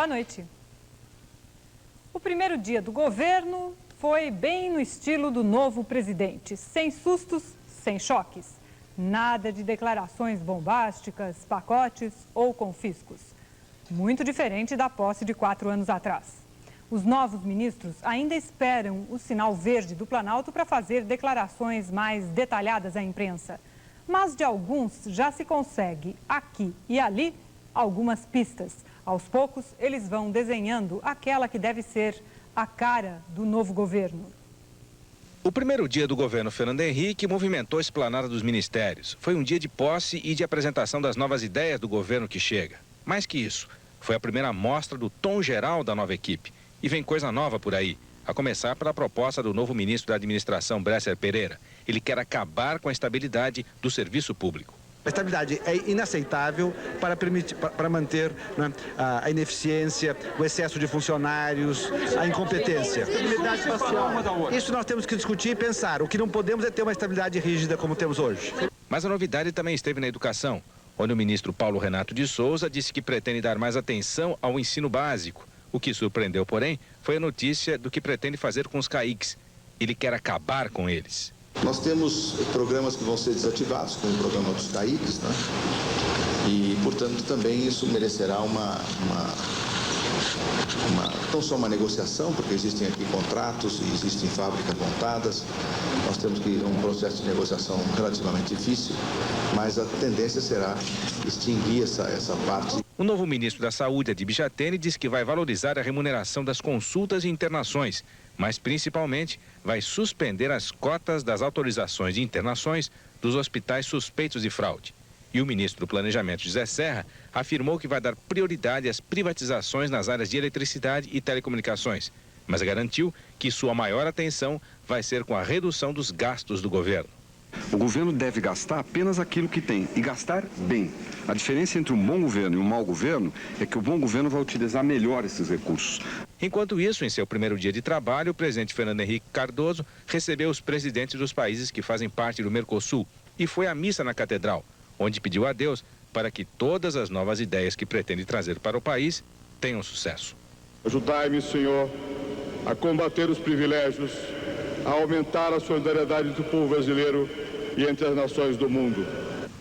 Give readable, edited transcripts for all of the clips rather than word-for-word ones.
Boa noite. O primeiro dia do governo foi bem no estilo do novo presidente, sem sustos, sem choques. Nada de declarações bombásticas, pacotes ou confiscos. Muito diferente da posse de 4 anos atrás. Os novos ministros ainda esperam o sinal verde do Planalto para fazer declarações mais detalhadas à imprensa. Mas de alguns já se consegue, aqui e ali, algumas pistas. Aos poucos, eles vão desenhando aquela que deve ser a cara do novo governo. O primeiro dia do governo Fernando Henrique movimentou a esplanada dos ministérios. Foi um dia de posse e de apresentação das novas ideias do governo que chega. Mais que isso, foi a primeira amostra do tom geral da nova equipe. E vem coisa nova por aí, a começar pela proposta do novo ministro da administração, Bresser Pereira. Ele quer acabar com a estabilidade do serviço público. A estabilidade é inaceitável para manter, né, a ineficiência, o excesso de funcionários, a incompetência. Isso nós temos que discutir e pensar. O que não podemos é ter uma estabilidade rígida como temos hoje. Mas a novidade também esteve na educação, onde o ministro Paulo Renato de Souza disse que pretende dar mais atenção ao ensino básico. O que surpreendeu, porém, foi a notícia do que pretende fazer com os CAICs. Ele quer acabar com eles. Nós temos programas que vão ser desativados, como o programa dos CAICs, né? E, portanto, também isso merecerá não só uma negociação, porque existem aqui contratos e existem fábricas montadas. Nós temos um processo de negociação relativamente difícil, mas a tendência será extinguir essa parte. O novo ministro da Saúde, Adib Jatene, diz que vai valorizar a remuneração das consultas e internações, mas principalmente vai suspender as cotas das autorizações de internações dos hospitais suspeitos de fraude. E o ministro do Planejamento, José Serra, afirmou que vai dar prioridade às privatizações nas áreas de eletricidade e telecomunicações, mas garantiu que sua maior atenção vai ser com a redução dos gastos do governo. O governo deve gastar apenas aquilo que tem e gastar bem. A diferença entre um bom governo e um mau governo é que o bom governo vai utilizar melhor esses recursos. Enquanto isso, em seu primeiro dia de trabalho, o presidente Fernando Henrique Cardoso recebeu os presidentes dos países que fazem parte do Mercosul e foi à missa na Catedral, onde pediu a Deus para que todas as novas ideias que pretende trazer para o país tenham sucesso. Ajudai-me, Senhor, a combater os privilégios, a aumentar a solidariedade do povo brasileiro e entre as nações do mundo.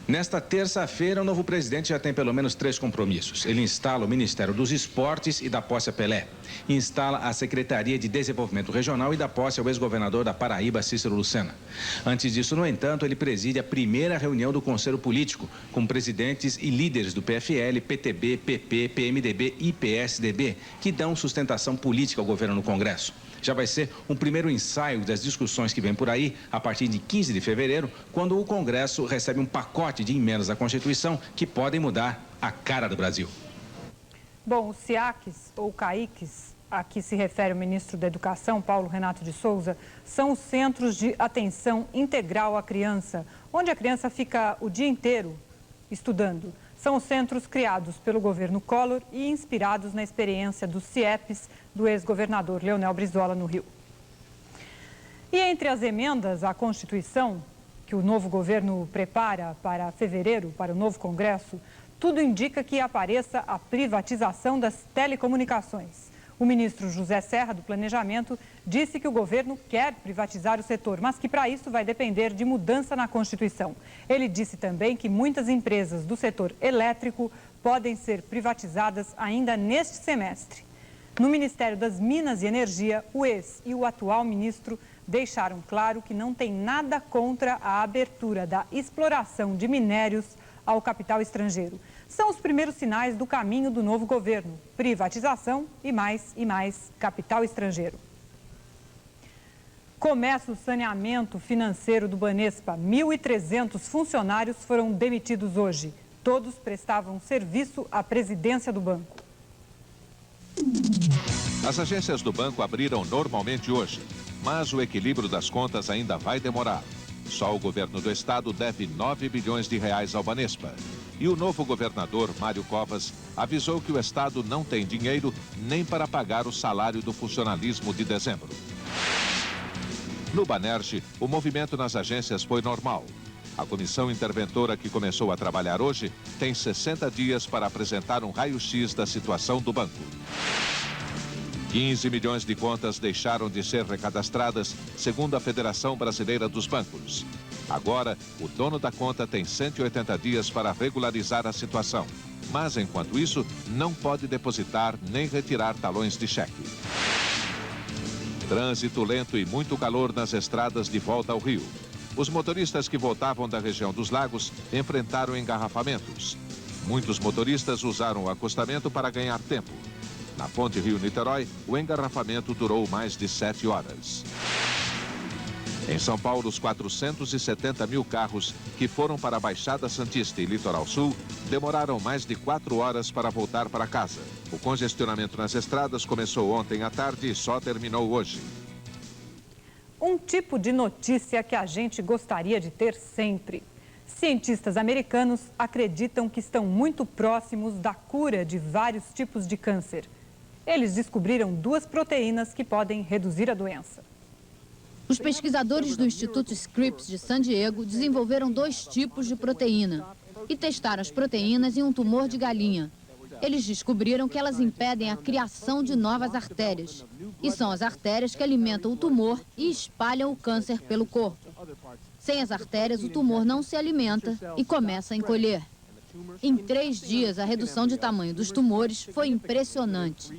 Nesta terça-feira, o novo presidente já tem pelo menos 3 compromissos. Ele instala o Ministério dos Esportes e dá posse a Pelé. Instala a Secretaria de Desenvolvimento Regional e dá posse ao ex-governador da Paraíba, Cícero Lucena. Antes disso, no entanto, ele preside a primeira reunião do Conselho Político, com presidentes e líderes do PFL, PTB, PP, PMDB e PSDB, que dão sustentação política ao governo no Congresso. Já vai ser um primeiro ensaio das discussões que vem por aí a partir de 15 de fevereiro, quando o Congresso recebe um pacote de emendas à Constituição que podem mudar a cara do Brasil. Bom, os CIACs ou CAICs, a que se refere o ministro da Educação, Paulo Renato de Souza, são os Centros de Atenção Integral à Criança, onde a criança fica o dia inteiro estudando. São os centros criados pelo governo Collor e inspirados na experiência dos CIEPs do ex-governador Leonel Brizola no Rio. E entre as emendas à Constituição, que o novo governo prepara para fevereiro, para o novo Congresso, tudo indica que apareça a privatização das telecomunicações. O ministro José Serra, do Planejamento, disse que o governo quer privatizar o setor, mas que para isso vai depender de mudança na Constituição. Ele disse também que muitas empresas do setor elétrico podem ser privatizadas ainda neste semestre. No Ministério das Minas e Energia, o ex e o atual ministro deixaram claro que não tem nada contra a abertura da exploração de minérios ao capital estrangeiro. São os primeiros sinais do caminho do novo governo: privatização e mais capital estrangeiro. Começa o saneamento financeiro do Banespa. 1.300 funcionários foram demitidos hoje. Todos prestavam serviço à presidência do banco. As agências do banco abriram normalmente hoje, mas o equilíbrio das contas ainda vai demorar. Só o governo do estado deve 9 bilhões de reais ao Banespa. E o novo governador, Mário Covas, avisou que o estado não tem dinheiro nem para pagar o salário do funcionalismo de dezembro. No Banerj, o movimento nas agências foi normal. A comissão interventora que começou a trabalhar hoje tem 60 dias para apresentar um raio-x da situação do banco. 15 milhões de contas deixaram de ser recadastradas, segundo a Federação Brasileira dos Bancos. Agora, o dono da conta tem 180 dias para regularizar a situação. Mas, enquanto isso, não pode depositar nem retirar talões de cheque. Trânsito lento e muito calor nas estradas de volta ao Rio. Os motoristas que voltavam da região dos lagos enfrentaram engarrafamentos. Muitos motoristas usaram o acostamento para ganhar tempo. Na ponte Rio-Niterói, o engarrafamento durou mais de 7 horas. Em São Paulo, os 470 mil carros que foram para a Baixada Santista e Litoral Sul demoraram mais de 4 horas para voltar para casa. O congestionamento nas estradas começou ontem à tarde e só terminou hoje. Um tipo de notícia que a gente gostaria de ter sempre. Cientistas americanos acreditam que estão muito próximos da cura de vários tipos de câncer. Eles descobriram 2 proteínas que podem reduzir a doença. Os pesquisadores do Instituto Scripps de San Diego desenvolveram 2 tipos de proteína e testaram as proteínas em um tumor de galinha. Eles descobriram que elas impedem a criação de novas artérias. E são as artérias que alimentam o tumor e espalham o câncer pelo corpo. Sem as artérias, o tumor não se alimenta e começa a encolher. Em 3 dias, a redução de tamanho dos tumores foi impressionante.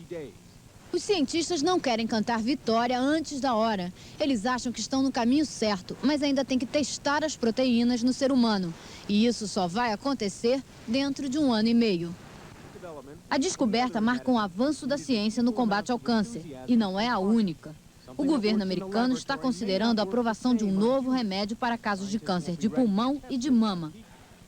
Os cientistas não querem cantar vitória antes da hora. Eles acham que estão no caminho certo, mas ainda tem que testar as proteínas no ser humano. E isso só vai acontecer dentro de 1 ano e meio. A descoberta marca um avanço da ciência no combate ao câncer, e não é a única. O governo americano está considerando a aprovação de um novo remédio para casos de câncer de pulmão e de mama.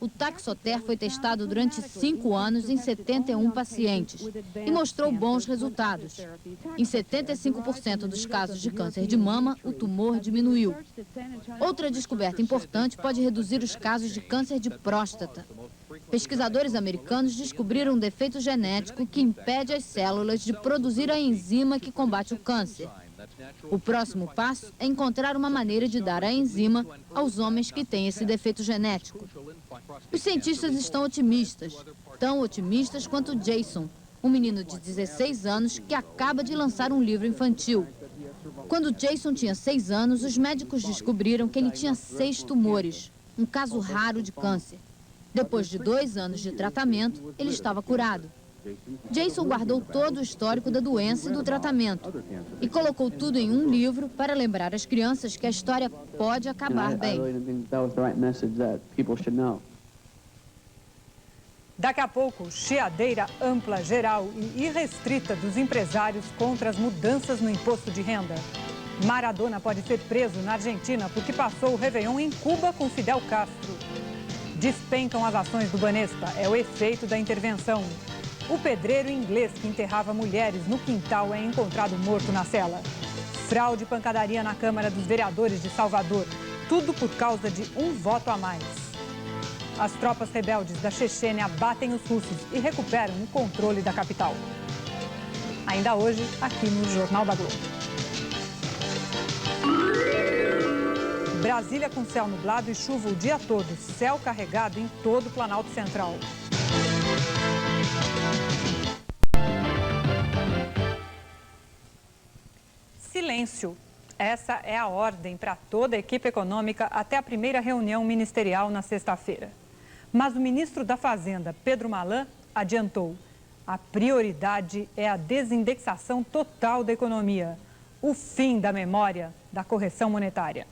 O Taxotere foi testado durante 5 anos em 71 pacientes e mostrou bons resultados. Em 75% dos casos de câncer de mama, o tumor diminuiu. Outra descoberta importante pode reduzir os casos de câncer de próstata. Pesquisadores americanos descobriram um defeito genético que impede as células de produzir a enzima que combate o câncer. O próximo passo é encontrar uma maneira de dar a enzima aos homens que têm esse defeito genético. Os cientistas estão otimistas, tão otimistas quanto Jason, um menino de 16 anos que acaba de lançar um livro infantil. Quando Jason tinha 6 anos, os médicos descobriram que ele tinha 6 tumores, um caso raro de câncer. Depois de 2 anos de tratamento, ele estava curado. Jason guardou todo o histórico da doença e do tratamento e colocou tudo em um livro para lembrar as crianças que a história pode acabar bem. Daqui a pouco, chiadeira ampla, geral e irrestrita dos empresários contra as mudanças no imposto de renda. Maradona pode ser preso na Argentina porque passou o Réveillon em Cuba com Fidel Castro. Despencam as ações do Banespa, é o efeito da intervenção. O pedreiro inglês que enterrava mulheres no quintal é encontrado morto na cela. Fraude e pancadaria na Câmara dos Vereadores de Salvador. Tudo por causa de um voto a mais. As tropas rebeldes da Chechênia batem os russos e recuperam o controle da capital. Ainda hoje, aqui no Jornal da Globo. Brasília com céu nublado e chuva o dia todo. Céu carregado em todo o Planalto Central. Silêncio. Essa é a ordem para toda a equipe econômica até a primeira reunião ministerial na sexta-feira. Mas o ministro da Fazenda, Pedro Malan, adiantou. A prioridade é a desindexação total da economia. O fim da memória da correção monetária.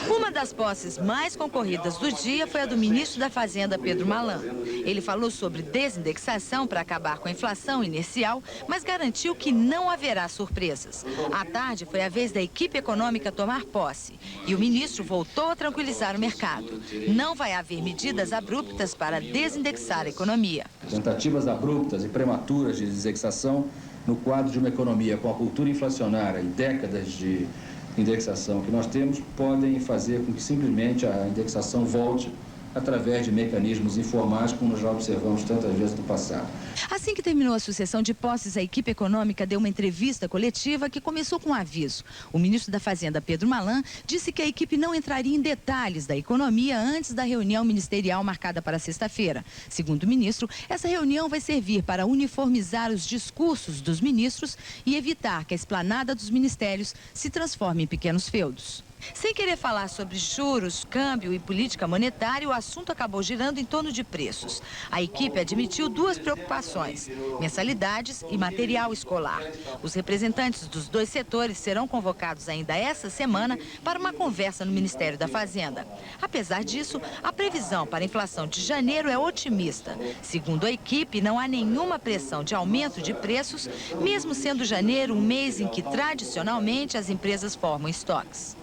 Uma das posses mais concorridas do dia foi a do ministro da Fazenda, Pedro Malan. Ele falou sobre desindexação para acabar com a inflação inercial, mas garantiu que não haverá surpresas. À tarde foi a vez da equipe econômica tomar posse e o ministro voltou a tranquilizar o mercado. Não vai haver medidas abruptas para desindexar a economia. Tentativas abruptas e prematuras de desindexação no quadro de uma economia com a cultura inflacionária e décadas de indexação que nós temos podem fazer com que simplesmente a indexação volte através de mecanismos informais, como nós já observamos tantas vezes no passado. Assim que terminou a sucessão de posses, a equipe econômica deu uma entrevista coletiva que começou com um aviso. O ministro da Fazenda, Pedro Malan, disse que a equipe não entraria em detalhes da economia antes da reunião ministerial marcada para sexta-feira. Segundo o ministro, essa reunião vai servir para uniformizar os discursos dos ministros e evitar que a esplanada dos ministérios se transforme em pequenos feudos. Sem querer falar sobre juros, câmbio e política monetária, o assunto acabou girando em torno de preços. A equipe admitiu duas preocupações: mensalidades e material escolar. Os representantes dos dois setores serão convocados ainda essa semana para uma conversa no Ministério da Fazenda. Apesar disso, a previsão para a inflação de janeiro é otimista. Segundo a equipe, não há nenhuma pressão de aumento de preços, mesmo sendo janeiro um mês em que tradicionalmente as empresas formam estoques.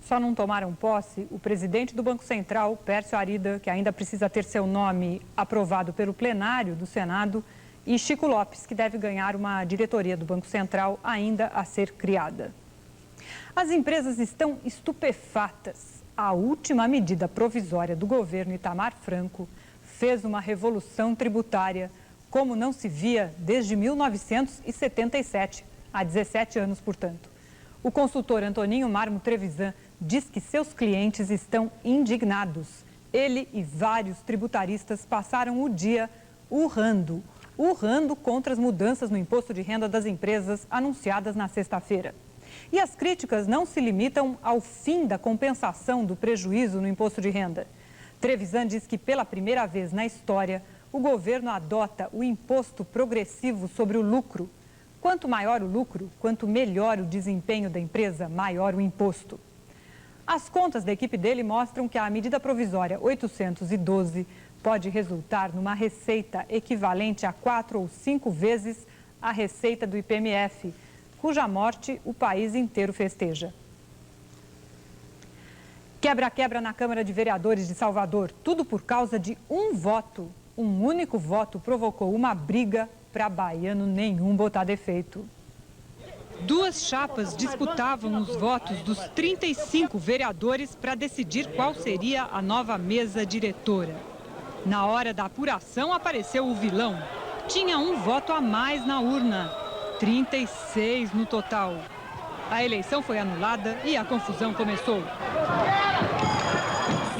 Só não tomaram posse o presidente do Banco Central, Pércio Arida, que ainda precisa ter seu nome aprovado pelo plenário do Senado, e Chico Lopes, que deve ganhar uma diretoria do Banco Central ainda a ser criada. As empresas estão estupefatas. A última medida provisória do governo Itamar Franco fez uma revolução tributária como não se via desde 1977, há 17 anos, portanto. O consultor Antoninho Marmo Trevisan diz que seus clientes estão indignados. Ele e vários tributaristas passaram o dia urrando contra as mudanças no imposto de renda das empresas anunciadas na sexta-feira. E as críticas não se limitam ao fim da compensação do prejuízo no imposto de renda. Trevisan diz que pela primeira vez na história, o governo adota o imposto progressivo sobre o lucro. Quanto maior o lucro, quanto melhor o desempenho da empresa, maior o imposto. As contas da equipe dele mostram que a medida provisória 812 pode resultar numa receita equivalente a 4 ou 5 vezes a receita do IPMF, cuja morte o país inteiro festeja. Quebra-quebra na Câmara de Vereadores de Salvador, tudo por causa de um voto. Um único voto provocou uma briga para baiano nenhum botar defeito. Duas chapas disputavam os votos dos 35 vereadores para decidir qual seria a nova mesa diretora. Na hora da apuração apareceu o vilão. Tinha um voto a mais na urna, 36 no total. A eleição foi anulada e a confusão começou.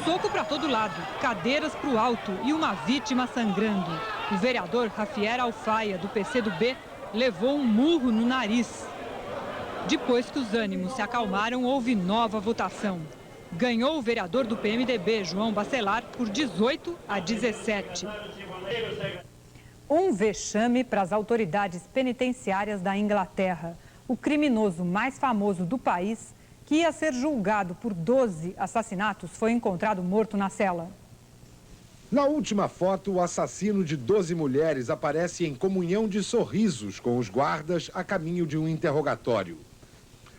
Soco para todo lado, cadeiras para o alto e uma vítima sangrando. O vereador Rafier Alfaia, do PCdoB, levou um murro no nariz. Depois que os ânimos se acalmaram, houve nova votação. Ganhou o vereador do PMDB, João Bacelar, por 18 a 17. Um vexame para as autoridades penitenciárias da Inglaterra. O criminoso mais famoso do país, que ia ser julgado por 12 assassinatos, foi encontrado morto na cela. Na última foto, o assassino de 12 mulheres aparece em comunhão de sorrisos com os guardas a caminho de um interrogatório.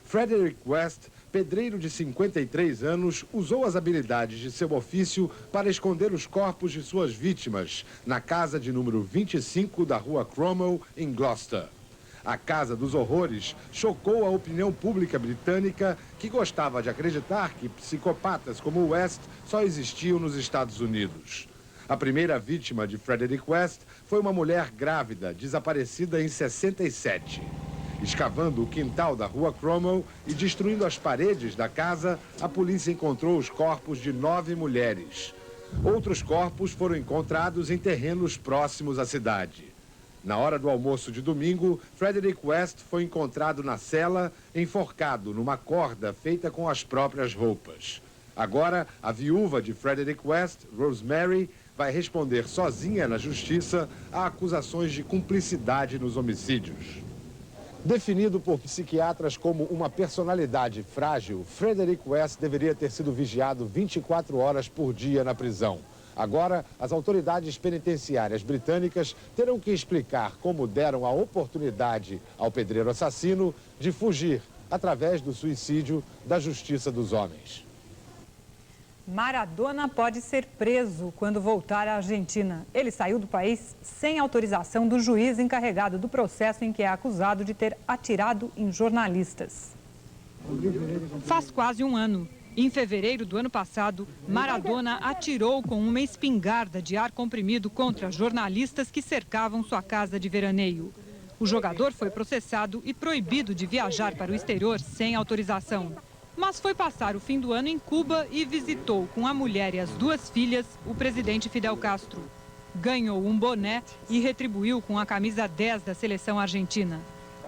Frederick West, pedreiro de 53 anos, usou as habilidades de seu ofício para esconder os corpos de suas vítimas na casa de número 25 da rua Cromwell, em Gloucester. A Casa dos Horrores chocou a opinião pública britânica, que gostava de acreditar que psicopatas como West só existiam nos Estados Unidos. A primeira vítima de Frederick West foi uma mulher grávida, desaparecida em 67. Escavando o quintal da rua Cromwell e destruindo as paredes da casa, a polícia encontrou os corpos de 9 mulheres. Outros corpos foram encontrados em terrenos próximos à cidade. Na hora do almoço de domingo, Frederick West foi encontrado na cela, enforcado numa corda feita com as próprias roupas. Agora, a viúva de Frederick West, Rosemary, vai responder sozinha na justiça a acusações de cumplicidade nos homicídios. Definido por psiquiatras como uma personalidade frágil, Frederick West deveria ter sido vigiado 24 horas por dia na prisão. Agora, as autoridades penitenciárias britânicas terão que explicar como deram a oportunidade ao pedreiro assassino de fugir através do suicídio da justiça dos homens. Maradona pode ser preso quando voltar à Argentina. Ele saiu do país sem autorização do juiz encarregado do processo em que é acusado de ter atirado em jornalistas. Faz quase um ano. Em fevereiro do ano passado, Maradona atirou com uma espingarda de ar comprimido contra jornalistas que cercavam sua casa de veraneio. O jogador foi processado e proibido de viajar para o exterior sem autorização. Mas foi passar o fim do ano em Cuba e visitou com a mulher e as 2 filhas o presidente Fidel Castro. Ganhou um boné e retribuiu com a camisa 10 da seleção argentina.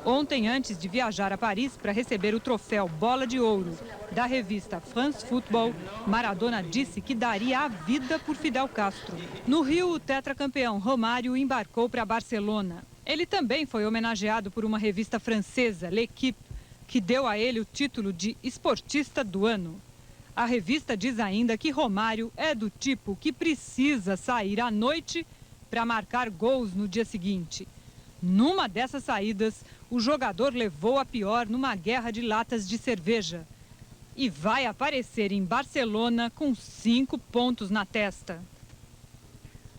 Ontem, antes de viajar a Paris para receber o troféu Bola de Ouro da revista France Football, Maradona disse que daria a vida por Fidel Castro. No Rio, o tetracampeão Romário embarcou para Barcelona. Ele também foi homenageado por uma revista francesa, L'Équipe, que deu a ele o título de esportista do ano. A revista diz ainda que Romário é do tipo que precisa sair à noite para marcar gols no dia seguinte. Numa dessas saídas, o jogador levou a pior numa guerra de latas de cerveja. E vai aparecer em Barcelona com 5 pontos na testa.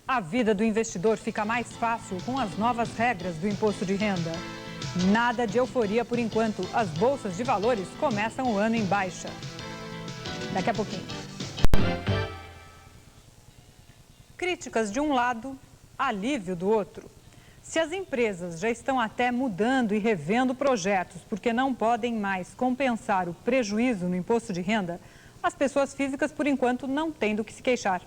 A vida do investidor fica mais fácil com as novas regras do imposto de renda. Nada de euforia por enquanto. As bolsas de valores começam o ano em baixa. Daqui a pouquinho. Críticas de um lado, alívio do outro. Se as empresas já estão até mudando e revendo projetos porque não podem mais compensar o prejuízo no imposto de renda, as pessoas físicas, por enquanto, não têm do que se queixar.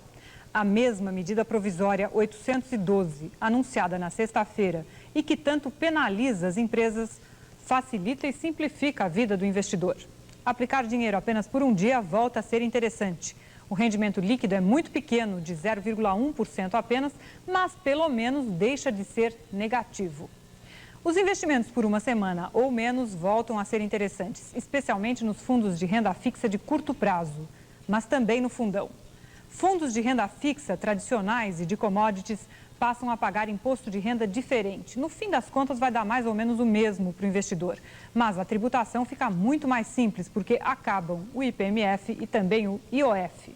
A mesma medida provisória 812, anunciada na sexta-feira e que tanto penaliza as empresas, facilita e simplifica a vida do investidor. Aplicar dinheiro apenas por um dia volta a ser interessante. O rendimento líquido é muito pequeno, de 0,1% apenas, mas pelo menos deixa de ser negativo. Os investimentos por uma semana ou menos voltam a ser interessantes, especialmente nos fundos de renda fixa de curto prazo, mas também no fundão. Fundos de renda fixa tradicionais e de commodities passam a pagar imposto de renda diferente. No fim das contas, vai dar mais ou menos o mesmo para o investidor. Mas a tributação fica muito mais simples, porque acabam o IPMF e também o IOF.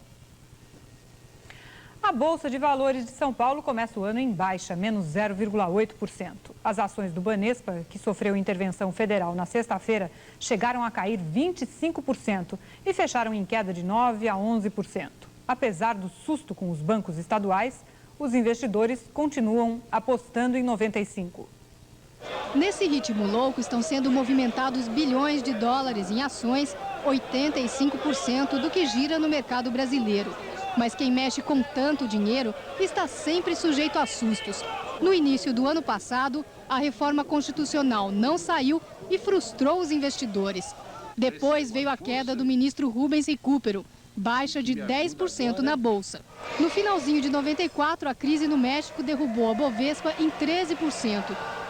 A Bolsa de Valores de São Paulo começa o ano em baixa, menos 0,8%. As ações do Banespa, que sofreu intervenção federal na sexta-feira, chegaram a cair 25% e fecharam em queda de 9% a 11%. Apesar do susto com os bancos estaduais, os investidores continuam apostando em 95. Nesse ritmo louco estão sendo movimentados bilhões de dólares em ações, 85% do que gira no mercado brasileiro. Mas quem mexe com tanto dinheiro está sempre sujeito a sustos. No início do ano passado, a reforma constitucional não saiu e frustrou os investidores. Depois veio a queda do ministro Rubens Recupero, baixa de 10% na Bolsa. No finalzinho de 94, a crise no México derrubou a Bovespa em 13%.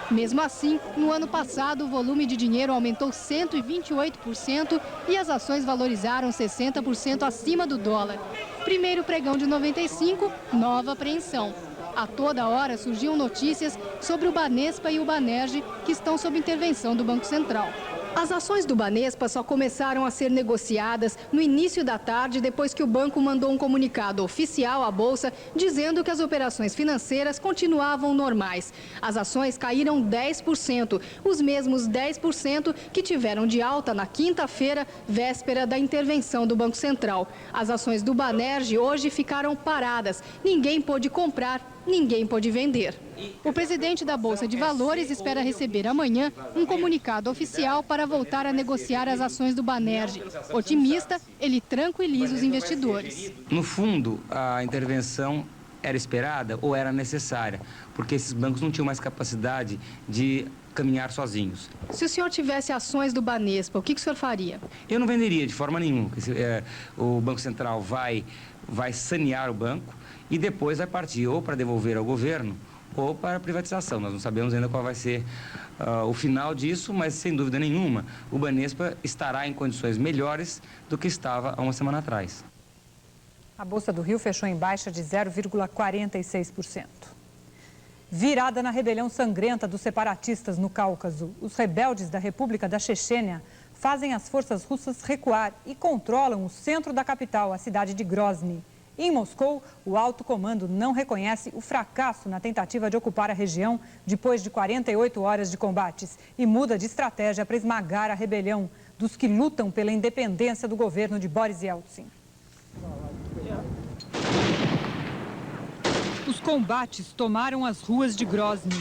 Mesmo assim, no ano passado, o volume de dinheiro aumentou 128% e as ações valorizaram 60% acima do dólar. Primeiro pregão de 95, nova apreensão. A toda hora surgiam notícias sobre o Banespa e o Banerj, que estão sob intervenção do Banco Central. As ações do Banespa só começaram a ser negociadas no início da tarde, depois que o banco mandou um comunicado oficial à Bolsa dizendo que as operações financeiras continuavam normais. As ações caíram 10%, os mesmos 10% que tiveram de alta na quinta-feira, véspera da intervenção do Banco Central. As ações do Banerj hoje ficaram paradas. Ninguém pôde comprar, ninguém pôde vender. O presidente da Bolsa de Valores espera receber amanhã um comunicado oficial para voltar a negociar as ações do Banerj. Otimista, ele tranquiliza os investidores. No fundo, a intervenção era esperada ou era necessária, porque esses bancos não tinham mais capacidade de caminhar sozinhos. Se o senhor tivesse ações do Banespa, o que o senhor faria? Eu não venderia de forma nenhuma. O Banco Central vai sanear o banco e depois vai partir ou para devolver ao governo ou para a privatização. Nós não sabemos ainda qual vai ser o final disso, mas sem dúvida nenhuma o Banespa estará em condições melhores do que estava há uma semana atrás. A Bolsa do Rio fechou em baixa de 0,46%. Virada na rebelião sangrenta dos separatistas no Cáucaso, os rebeldes da República da Chechênia fazem as forças russas recuar e controlam o centro da capital, a cidade de Grozny. Em Moscou, o alto comando não reconhece o fracasso na tentativa de ocupar a região depois de 48 horas de combates e muda de estratégia para esmagar a rebelião dos que lutam pela independência do governo de Boris Yeltsin. Os combates tomaram as ruas de Grozny,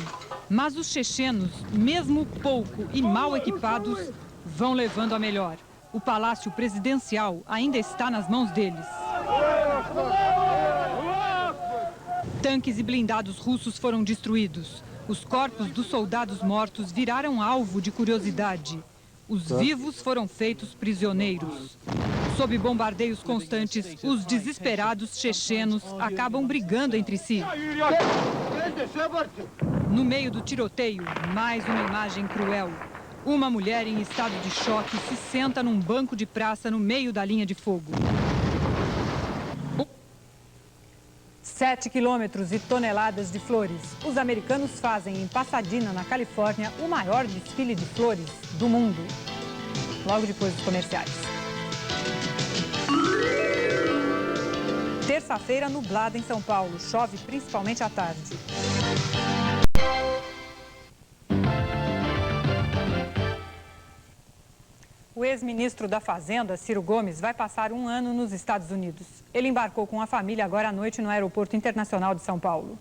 mas os chechenos, mesmo pouco e mal equipados, vão levando a melhor. O palácio presidencial ainda está nas mãos deles. Tanques e blindados russos foram destruídos. Os corpos dos soldados mortos viraram alvo de curiosidade. Os vivos foram feitos prisioneiros. Sob bombardeios constantes, os desesperados chechenos acabam brigando entre si. No meio do tiroteio, mais uma imagem cruel. Uma mulher em estado de choque se senta num banco de praça no meio da linha de fogo. 7 quilômetros e toneladas de flores. Os americanos fazem em Pasadena, na Califórnia, o maior desfile de flores do mundo. Logo depois dos comerciais. Terça-feira nublada em São Paulo. Chove principalmente à tarde. O ex-ministro da Fazenda, Ciro Gomes, vai passar um ano nos Estados Unidos. Ele embarcou com a família agora à noite no Aeroporto Internacional de São Paulo.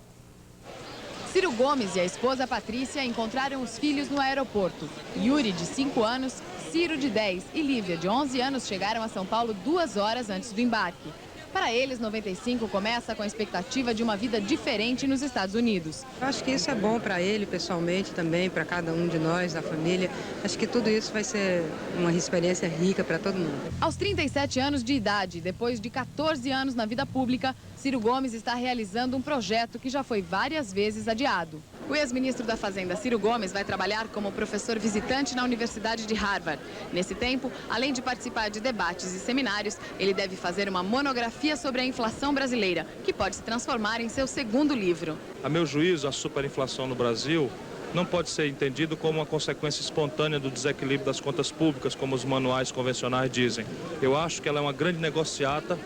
Ciro Gomes e a esposa Patrícia encontraram os filhos no aeroporto. Yuri, de 5 anos, Ciro, de 10 e Lívia, de 11 anos, chegaram a São Paulo 2 horas antes do embarque. Para eles, 95 começa com a expectativa de uma vida diferente nos Estados Unidos. Acho que isso é bom para ele, pessoalmente, também, para cada um de nós, da família. Acho que tudo isso vai ser uma experiência rica para todo mundo. Aos 37 anos de idade, depois de 14 anos na vida pública, Ciro Gomes está realizando um projeto que já foi várias vezes adiado. O ex-ministro da Fazenda, Ciro Gomes, vai trabalhar como professor visitante na Universidade de Harvard. Nesse tempo, além de participar de debates e seminários, ele deve fazer uma monografia sobre a inflação brasileira, que pode se transformar em seu segundo livro. A meu juízo, a superinflação no Brasil não pode ser entendido como uma consequência espontânea do desequilíbrio das contas públicas, como os manuais convencionais dizem. Eu acho que ela é uma grande negociata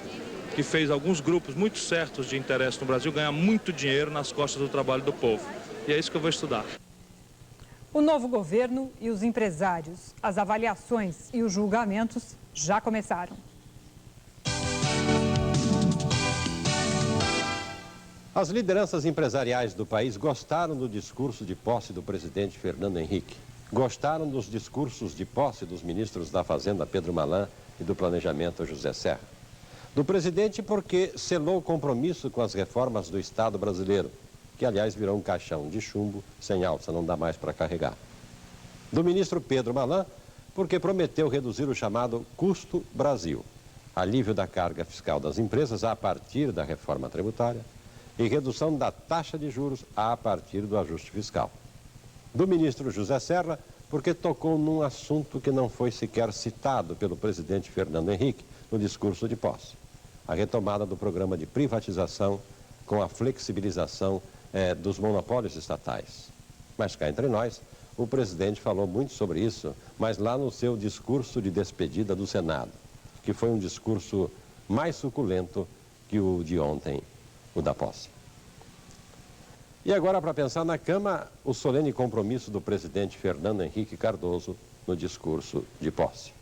que fez alguns grupos muito certos de interesse no Brasil ganhar muito dinheiro nas costas do trabalho do povo. E é isso que eu vou estudar. O novo governo e os empresários, as avaliações e os julgamentos já começaram. As lideranças empresariais do país gostaram do discurso de posse do presidente Fernando Henrique. Gostaram dos discursos de posse dos ministros da Fazenda, Pedro Malan, e do Planejamento, José Serra. Do presidente porque selou o compromisso com as reformas do Estado brasileiro, que, aliás, virou um caixão de chumbo sem alça, não dá mais para carregar. Do ministro Pedro Malan, porque prometeu reduzir o chamado Custo Brasil, alívio da carga fiscal das empresas a partir da reforma tributária e redução da taxa de juros a partir do ajuste fiscal. Do ministro José Serra, porque tocou num assunto que não foi sequer citado pelo presidente Fernando Henrique no discurso de posse: a retomada do programa de privatização com a flexibilização dos monopólios estatais. Mas cá entre nós, o presidente falou muito sobre isso, mas lá no seu discurso de despedida do Senado, que foi um discurso mais suculento que o de ontem, o da posse. E agora, para pensar na cama, o solene compromisso do presidente Fernando Henrique Cardoso no discurso de posse.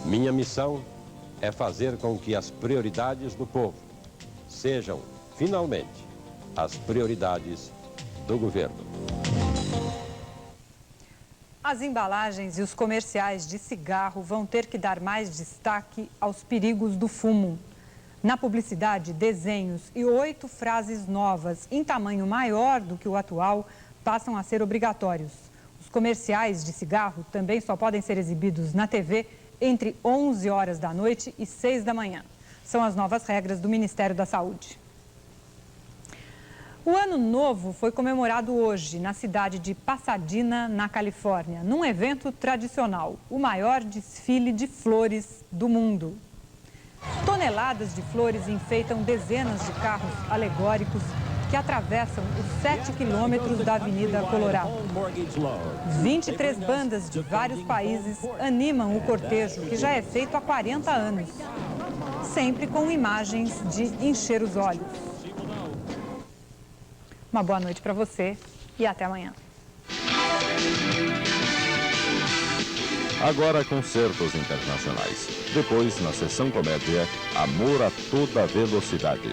Minha missão é fazer com que as prioridades do povo sejam, finalmente, as prioridades do governo. As embalagens e os comerciais de cigarro vão ter que dar mais destaque aos perigos do fumo. Na publicidade, desenhos e 8 frases novas em tamanho maior do que o atual passam a ser obrigatórios. Os comerciais de cigarro também só podem ser exibidos na TV entre 11 horas da noite e 6 da manhã. São as novas regras do Ministério da Saúde. O Ano Novo foi comemorado hoje na cidade de Pasadena, na Califórnia, num evento tradicional, o maior desfile de flores do mundo. Toneladas de flores enfeitam dezenas de carros alegóricos que atravessam os 7 quilômetros da Avenida Colorado. 23 bandas de vários países animam o cortejo, que já é feito há 40 anos, sempre com imagens de encher os olhos. Uma boa noite para você e até amanhã. Agora concertos internacionais. Depois, na sessão comédia, Amor a Toda Velocidade.